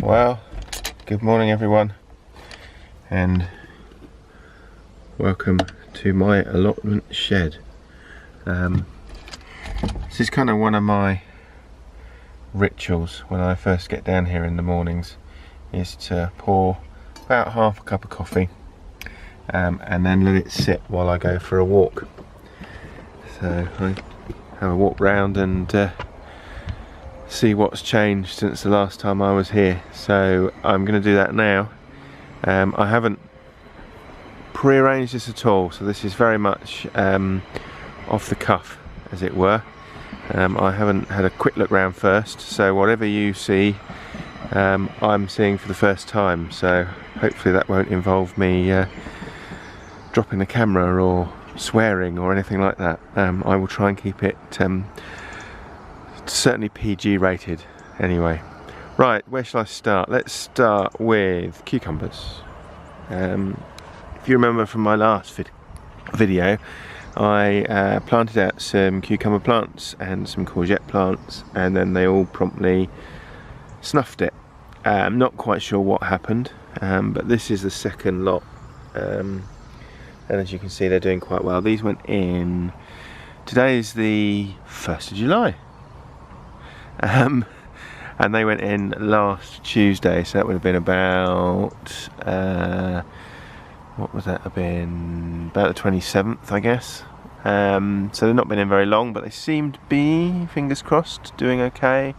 Well, good morning everyone, and welcome to my allotment shed. This is kind of one of my rituals when I first get down here in the mornings, is to pour about half a cup of coffee and then let it sit while I go for a walk. So I have a walk round and see what's changed since the last time I was here. So I'm going to do that now. I haven't pre-arranged this at all, so this is very much off the cuff, as it were. I haven't had a quick look round first, so whatever you see I'm seeing for the first time, so hopefully that won't involve me dropping the camera or swearing or anything like that. I will try and keep it certainly PG rated anyway. Right, where shall I start? Let's start with cucumbers. If you remember from my last video, I planted out some cucumber plants and some courgette plants, and then they all promptly snuffed it. I'm not quite sure what happened, but this is the second lot, and as you can see they're doing quite well. These went in, today is the 1st of July. And they went in last Tuesday, so that would have been about, what was that, have been about the 27th, I guess. So they've not been in very long, but they seem to be, fingers crossed, doing okay.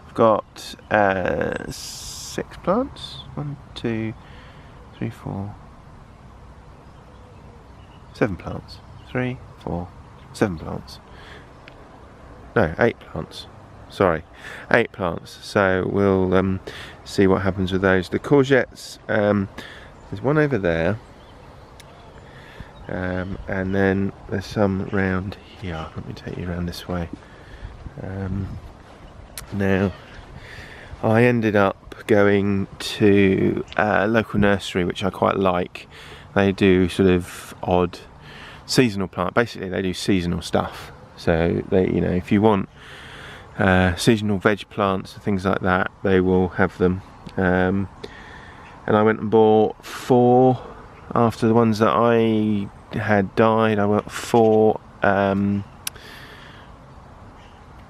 I've got 6 plants, 1, 2, 3, 4, 7 plants, 3, 4, 7 plants, no, 8 plants. Sorry, 8 plants. So we'll see what happens with those. The courgettes, there's one over there, and then there's some round here. Let me take you around this way. Now, I ended up going to a local nursery which I quite like. They do sort of odd seasonal plant. Basically, they do seasonal stuff. So they, you know, if you want seasonal veg plants and things like that, they will have them. And I went and bought 4 after the ones that I had died. I bought 4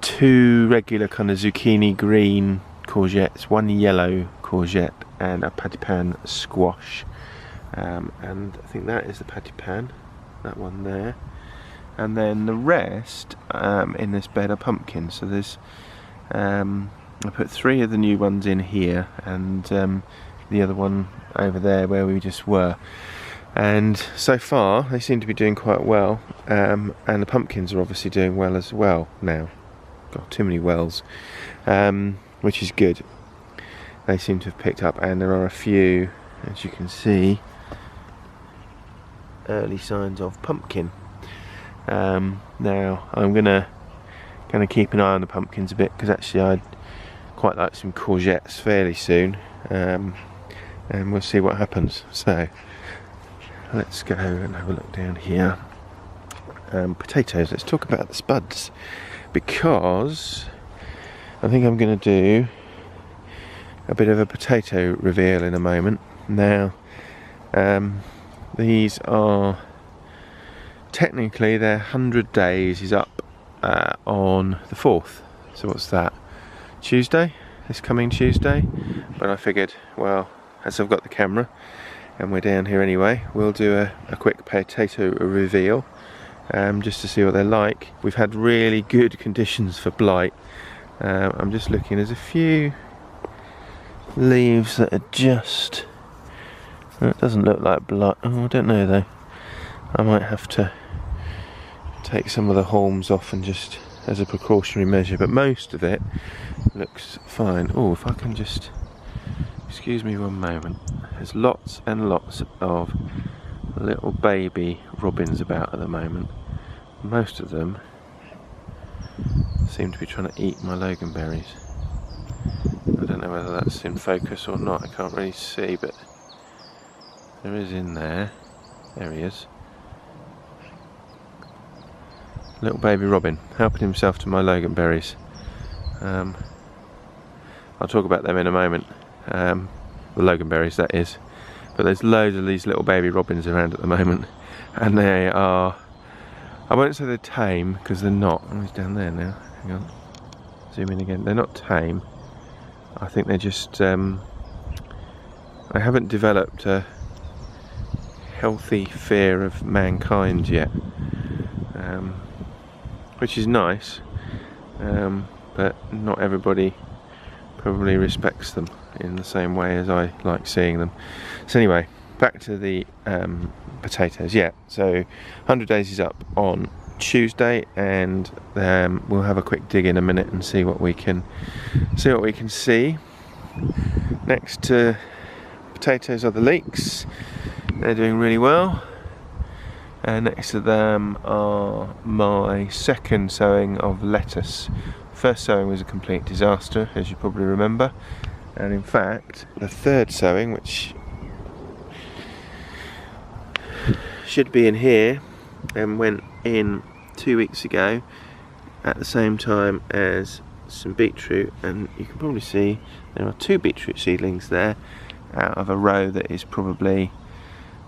2 regular kind of zucchini green courgettes, 1 yellow courgette, and a patty pan squash. And I think that is the patty pan, that one there. And then the rest in this bed are pumpkins. So there's I put 3 of the new ones in here, and the other one over there where we just were. And so far they seem to be doing quite well, and the pumpkins are obviously doing well as well now. Got too many wells, which is good. They seem to have picked up, and there are a few, as you can see, early signs of pumpkin. Now I'm gonna keep an eye on the pumpkins a bit, because actually I'd quite like some courgettes fairly soon, and we'll see what happens. So let's go and have a look down here. Potatoes, let's talk about the spuds, because I think I'm going to do a bit of a potato reveal in a moment. Now these are technically, their 100 days is up on the 4th. So what's that? Tuesday? This coming Tuesday? But I figured, well, as I've got the camera and we're down here anyway, we'll do a quick potato reveal, just to see what they're like. We've had really good conditions for blight. I'm just looking, there's a few leaves that are just, it doesn't look like blight. Oh, I don't know though. I might have to take some of the haulms off and just as a precautionary measure, but most of it looks fine. Oh, if I can just, excuse me one moment. There's lots and lots of little baby robins about at the moment. Most of them seem to be trying to eat my loganberries. I don't know whether that's in focus or not, I can't really see, but there is in there. There he is. Little baby robin, helping himself to my loganberries. I'll talk about them in a moment. the loganberries that is. But there's loads of these little baby robins around at the moment, and they are, I won't say they're tame because they're not. Oh, he's down there now. Hang on, zoom in again. They're not tame. I think they're just they haven't developed a healthy fear of mankind yet, which is nice, but not everybody probably respects them in the same way as I like seeing them. So anyway, back to the potatoes. Yeah, so 100 days is up on Tuesday, and we'll have a quick dig in a minute and see what we can see. Next to potatoes are the leeks. They're doing really well, and next to them are my second sowing of lettuce. First sowing was a complete disaster, as you probably remember, and in fact the third sowing, which should be in here and went in 2 weeks ago at the same time as some beetroot, and you can probably see there are 2 beetroot seedlings there out of a row that is probably,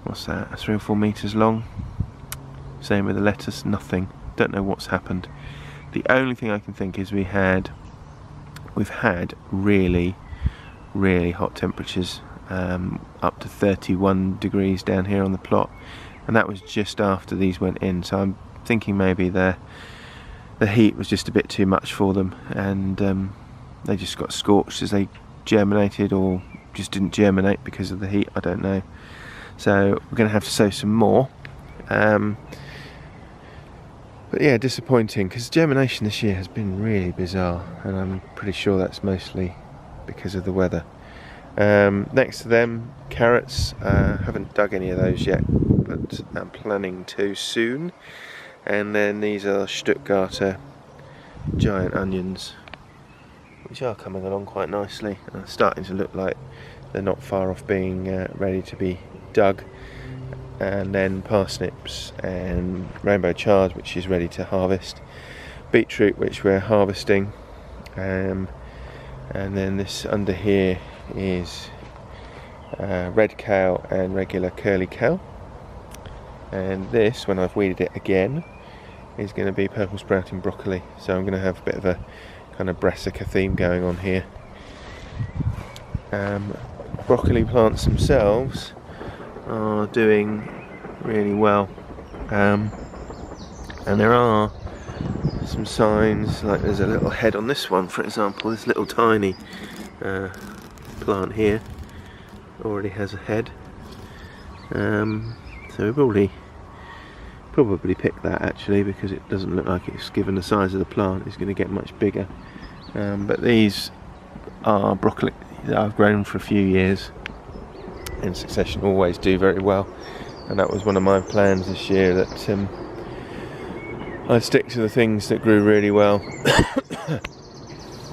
what's that, 3 or 4 meters long. Same with the lettuce, nothing. Don't know what's happened. The only thing I can think is we've had really hot temperatures, up to 31 degrees down here on the plot, and that was just after these went in. So I'm thinking maybe the heat was just a bit too much for them, and they just got scorched as they germinated, or just didn't germinate because of the heat. I don't know. So we're going to have to sow some more. But yeah, disappointing, because germination this year has been really bizarre, and I'm pretty sure that's mostly because of the weather. Next to them, carrots. Haven't dug any of those yet, but I'm planning to soon. And then these are Stuttgarter giant onions, which are coming along quite nicely, and starting to look like they're not far off being ready to be dug. And then parsnips and rainbow chard, which is ready to harvest. Beetroot, which we're harvesting. And then this under here is red kale and regular curly kale. And this, when I've weeded it again, is going to be purple sprouting broccoli. So I'm going to have a bit of a kind of brassica theme going on here. Broccoli plants themselves are doing really well, and there are some signs, like there's a little head on this one, for example. This little tiny plant here already has a head, so we probably pick that actually, because it doesn't look like it's, given the size of the plant, it's going to get much bigger. But these are broccoli that I've grown for a few years in succession, always do very well, and that was one of my plans this year, that I'd stick to the things that grew really well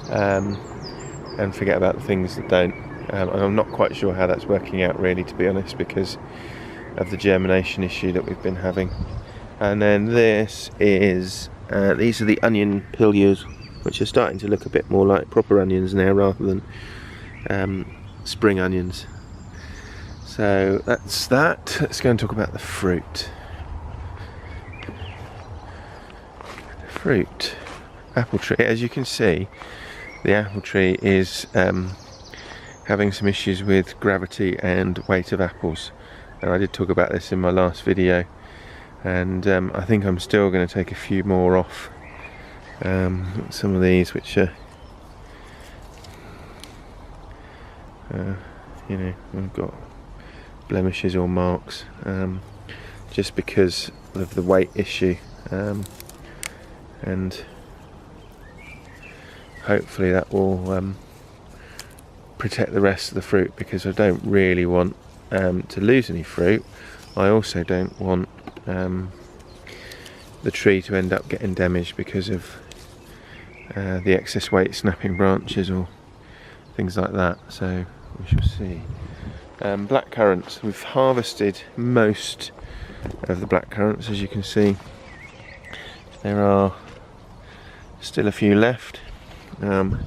and forget about the things that don't. And I'm not quite sure how that's working out really, to be honest, because of the germination issue that we've been having. And then this is these are the onion pillios, which are starting to look a bit more like proper onions now rather than spring onions. So that's that. Let's go and talk about the fruit. Fruit. Apple tree. As you can see, the apple tree is having some issues with gravity and weight of apples. And I did talk about this in my last video. And I think I'm still going to take a few more off. Some of these which are, you know, I've got blemishes or marks, just because of the weight issue, and hopefully that will protect the rest of the fruit, because I don't really want to lose any fruit. I also don't want the tree to end up getting damaged because of the excess weight snapping branches or things like that. So we shall see. Black currants. We've harvested most of the black currants, as you can see. There are still a few left. Well,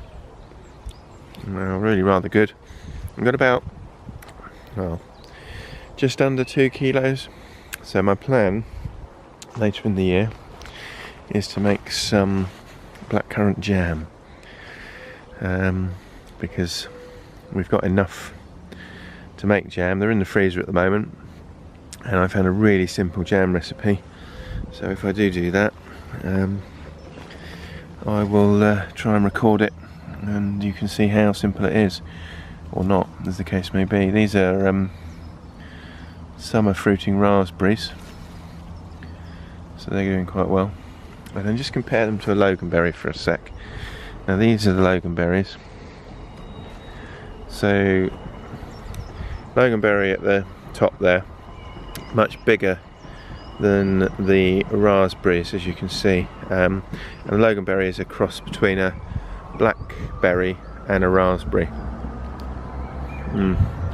really rather good. I've got about, well, just under 2 kilos. So my plan later in the year is to make some blackcurrant jam, because we've got enough to make jam. They're in the freezer at the moment, and I found a really simple jam recipe. So if I do that, I will try and record it, and you can see how simple it is, or not, as the case may be. These are summer fruiting raspberries, so they're doing quite well. And then just compare them to a loganberry for a sec. Now these are the loganberries. So loganberry at the top there, much bigger than the raspberries, as you can see, and the loganberry is a cross between a blackberry and a raspberry.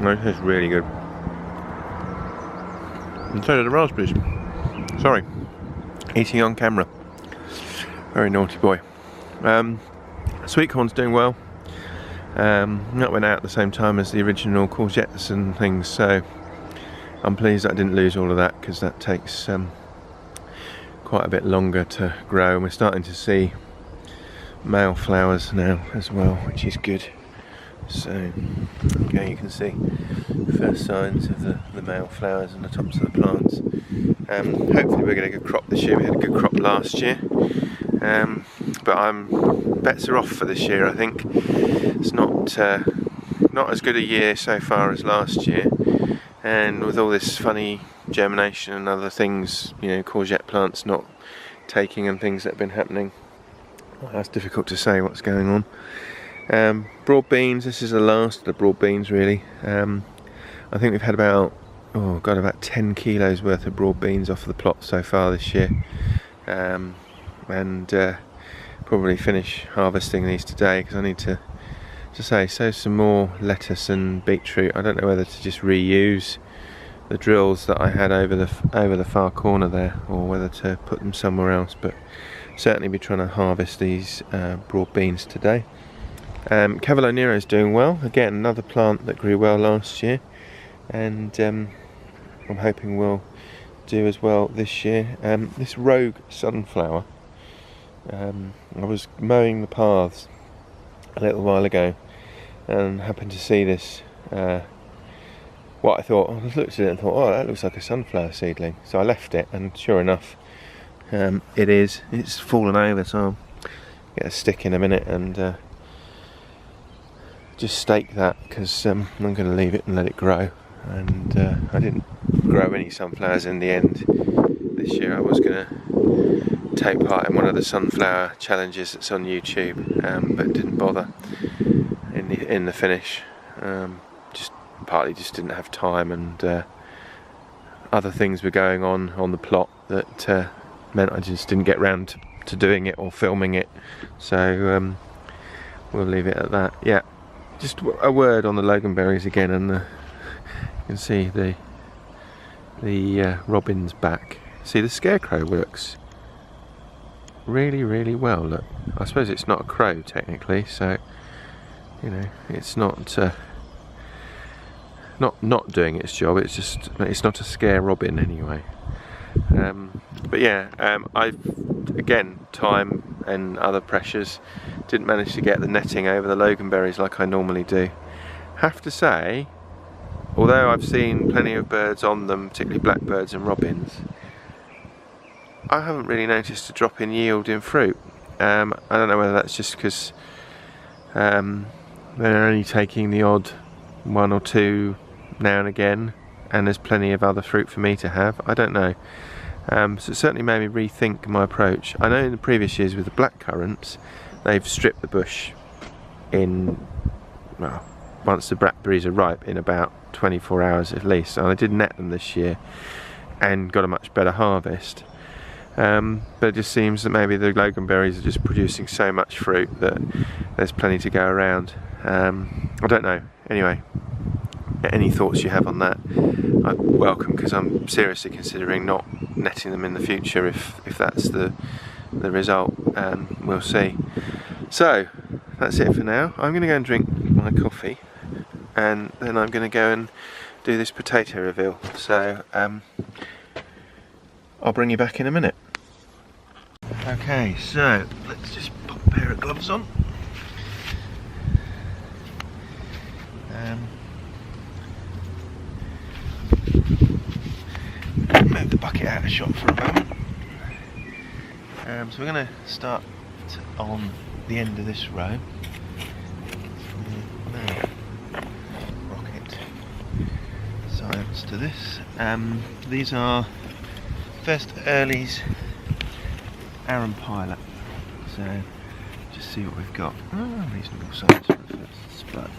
That's really good. And so do the raspberries. Sorry, eating on camera. Very naughty boy. Sweet corn's doing well. That went out at the same time as the original courgettes and things, so I'm pleased that I didn't lose all of that, because that takes quite a bit longer to grow, and we're starting to see male flowers now as well, which is good. So okay, you can see first signs of the male flowers on the tops of the plants. Hopefully we're getting a good crop this year. We had a good crop last year, but bets are off for this year. I think it's not as good a year so far as last year, and with all this funny germination and other things, you know, courgette plants not taking and things that have been happening, it's difficult to say what's going on. Broad beans, this is the last of the broad beans really. I think we've had about 10 kilos worth of broad beans off the plot so far this year, and probably finish harvesting these today, because I need to sow some more lettuce and beetroot. I don't know whether to just reuse the drills that I had over the far corner there, or whether to put them somewhere else, but certainly be trying to harvest these broad beans today. Cavolo Nero is doing well. Again, another plant that grew well last year, and I'm hoping will do as well this year. This rogue sunflower, I was mowing the paths a little while ago and happened to see this, I looked at it and thought, oh, that looks like a sunflower seedling. So I left it, and sure enough, it's fallen over, so I'll get a stick in a minute and just stake that, because I'm going to leave it and let it grow. And I didn't grow any sunflowers in the end this year. I was going to take part in one of the sunflower challenges that's on YouTube, but didn't bother in the finish. Just partly just didn't have time, and other things were going on the plot that meant I just didn't get round to doing it or filming it. So we'll leave it at that. Yeah, just a word on the loganberries again, and you can see the robin's back. See, the scarecrow works really, really well. Look, I suppose it's not a crow technically, so you know, it's not doing its job. It's not a scare robin anyway. But yeah, again, time and other pressures, didn't manage to get the netting over the loganberries like I normally do. Have to say, although I've seen plenty of birds on them, particularly blackbirds and robins, I haven't really noticed a drop in yield in fruit. I don't know whether that's just because they're only taking the odd one or two now and again, and there's plenty of other fruit for me to have. I don't know. So it certainly made me rethink my approach. I know in the previous years with the blackcurrants, they've stripped the bush in, well, once the blackberries are ripe, in about 24 hours at least. And I did net them this year and got a much better harvest. But it just seems that maybe the loganberries are just producing so much fruit that there's plenty to go around. I don't know. Anyway, any thoughts you have on that, I welcome, because I'm seriously considering not netting them in the future if that's the result. We'll see. So that's it for now. I'm going to go and drink my coffee, and then I'm going to go and do this potato reveal. So I'll bring you back in a minute. Okay, so let's just pop a pair of gloves on. Move the bucket out of shot for a moment. So we're going to start on the end of this row. Rocket science to this. These are first Early's Aaron Pilot. So just see what we've got. Oh, reasonable size for the first spud.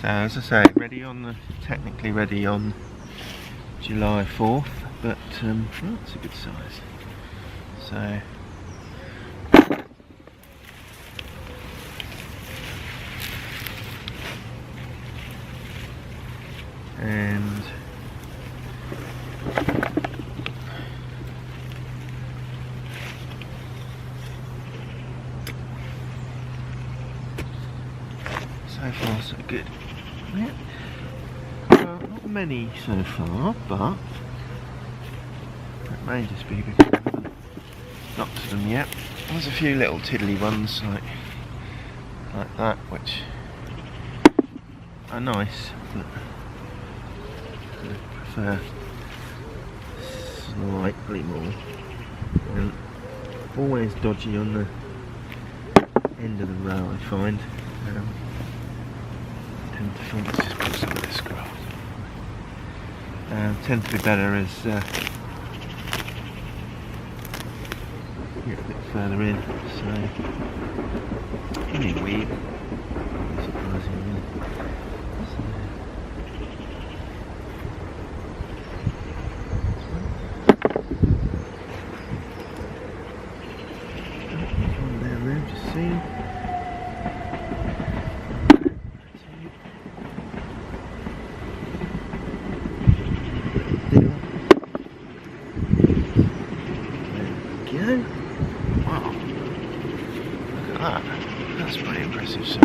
So as I say, technically ready on July 4th, but it's a good size. So and so far so good. Yeah. Not many so far, but that may just be because I haven't got to them yet. There's a few little tiddly ones like that, which are nice, but I prefer slightly more. And always dodgy on the end of the row, I find. Let's just put some of this grass. Tend to be better as get a bit further in. So only weed, surprisingly. There's one down there, just seeing. Wow, look at that, that's pretty impressive size.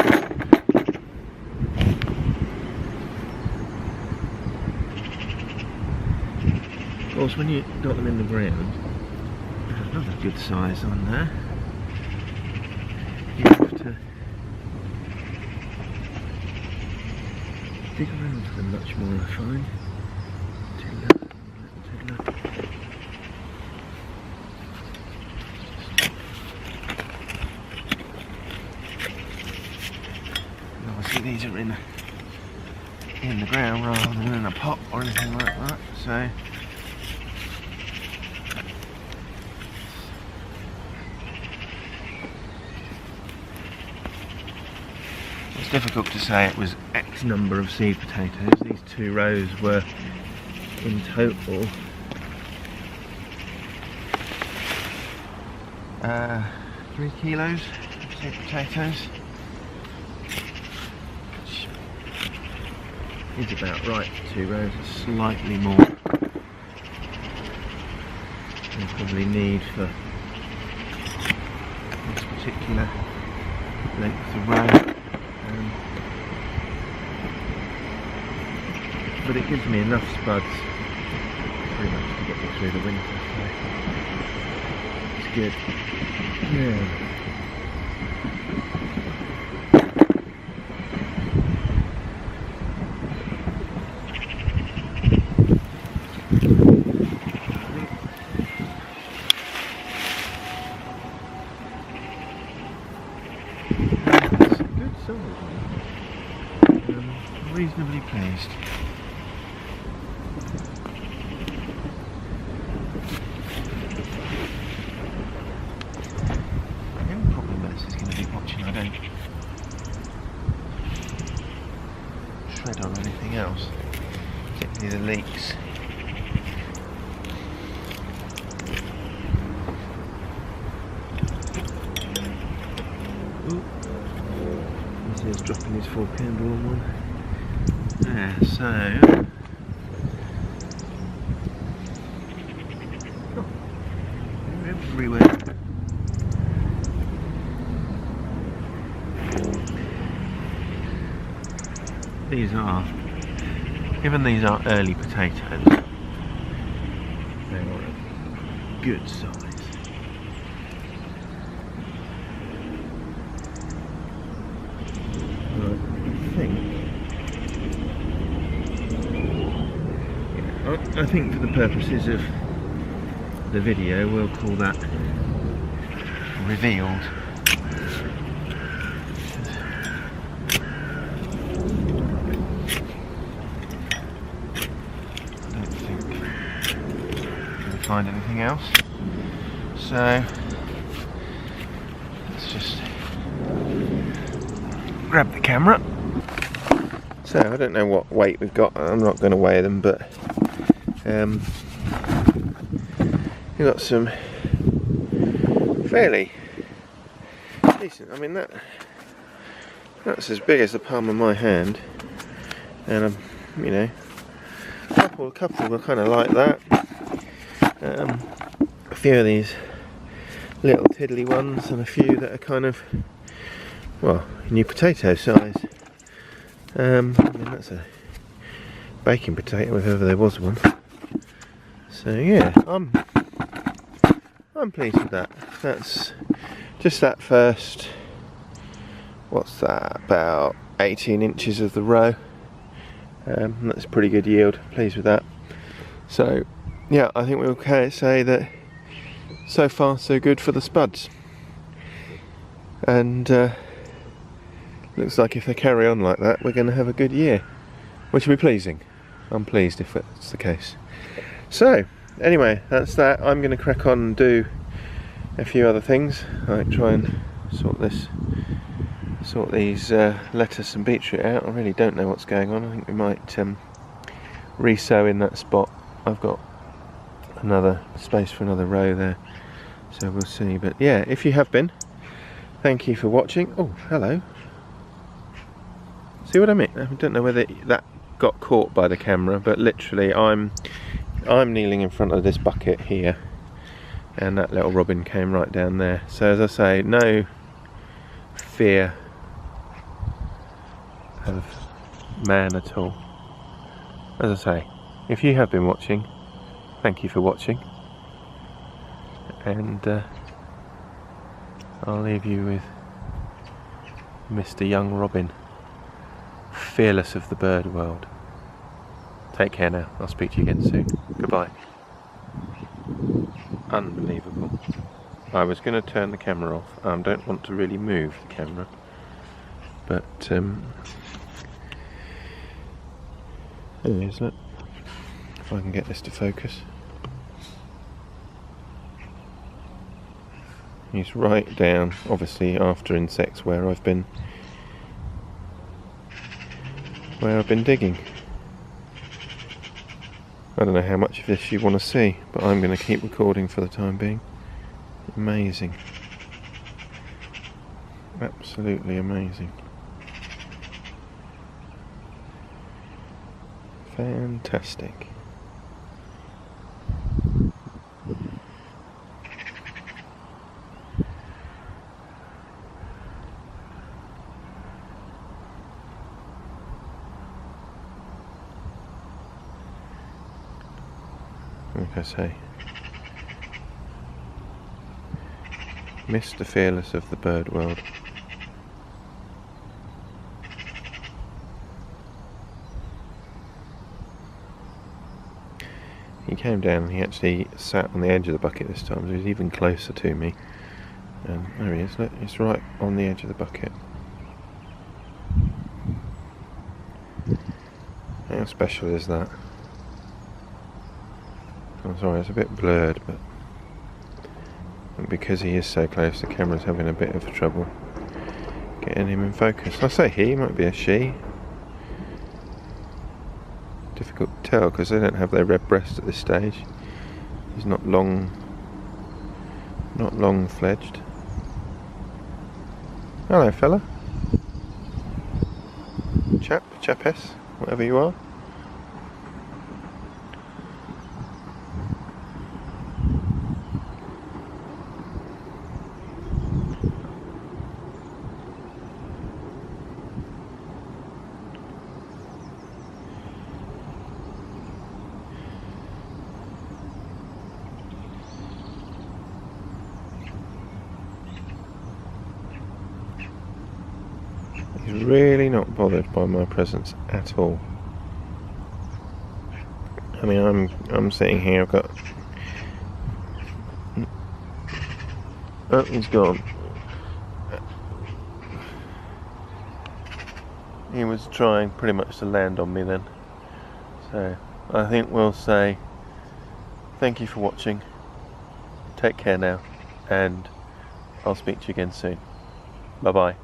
Of course, when you got them in the ground, another good size on there, you have to dig around for them much more, I find. These are in the ground rather than in a pot or anything like that, so it's difficult to say it was X number of seed potatoes. These two rows were in total 3 kilos of seed potatoes. Is about right for 2 rows, slightly more than probably need for this particular length of row, but it gives me enough spuds pretty much to get me through the winter, so it's good. Yeah. Reasonably pleased. The only problem with this is going to be watching I don't shred on anything else, particularly the leeks. Ooh. He's dropping his 4 candle on one. Yeah, so they're everywhere. these are, given these are early potatoes, they're a good size. I think for the purposes of the video we'll call that revealed. I don't think we'll find anything else, so let's just grab the camera. So I don't know what weight we've got, I'm not going to weigh them, but we've got some fairly decent, I mean that's as big as the palm of my hand, and you know, a couple were kind of like that. A few of these little tiddly ones, and a few that are kind of, well, new potato size. I mean, that's a baking potato if ever there was one. So yeah, I'm pleased with that. That's just that first, what's that, about 18 inches of the row. That's a pretty good yield, pleased with that. So yeah, I think we'll say that so far so good for the spuds, and looks like if they carry on like that we're going to have a good year, which will be pleasing. I'm pleased if that's the case. So anyway, that's that. I'm going to crack on and do a few other things, like try and sort these lettuce and beetroot out. I really don't know what's going on. I think we might re-sow in that spot. I've got another space for another row there, so we'll see. But yeah, if you have been, thank you for watching. Oh, hello. See what I mean? I don't know whether that got caught by the camera, but literally I'm kneeling in front of this bucket here, and that little robin came right down there. So as I say, no fear of man at all. As I say, if you have been watching, thank you for watching, and I'll leave you with Mr. Young Robin, fearless of the bird world. Take care now. I'll speak to you again soon. Goodbye. Unbelievable. I was going to turn the camera off. I don't want to really move the camera, but anyways, look, if I can get this to focus. He's right down, obviously after insects, where I've been digging. I don't know how much of this you want to see, but I'm going to keep recording for the time being. Amazing. Absolutely amazing. Fantastic. Like I say, Mr. Fearless of the bird world. He came down and he actually sat on the edge of the bucket this time, so he's even closer to me. And there he is, look, he's right on the edge of the bucket. How special is that? I'm sorry, it's a bit blurred, but because he is so close, the camera's having a bit of trouble getting him in focus. I say he, might be a she. Difficult to tell because they don't have their red breast at this stage. He's not long fledged. Hello, fella. Chapess, whatever you are. He's really not bothered by my presence at all. I mean, I'm sitting here, I've got... Oh, he's gone. He was trying pretty much to land on me then. So, I think we'll say thank you for watching. Take care now, and I'll speak to you again soon. Bye bye.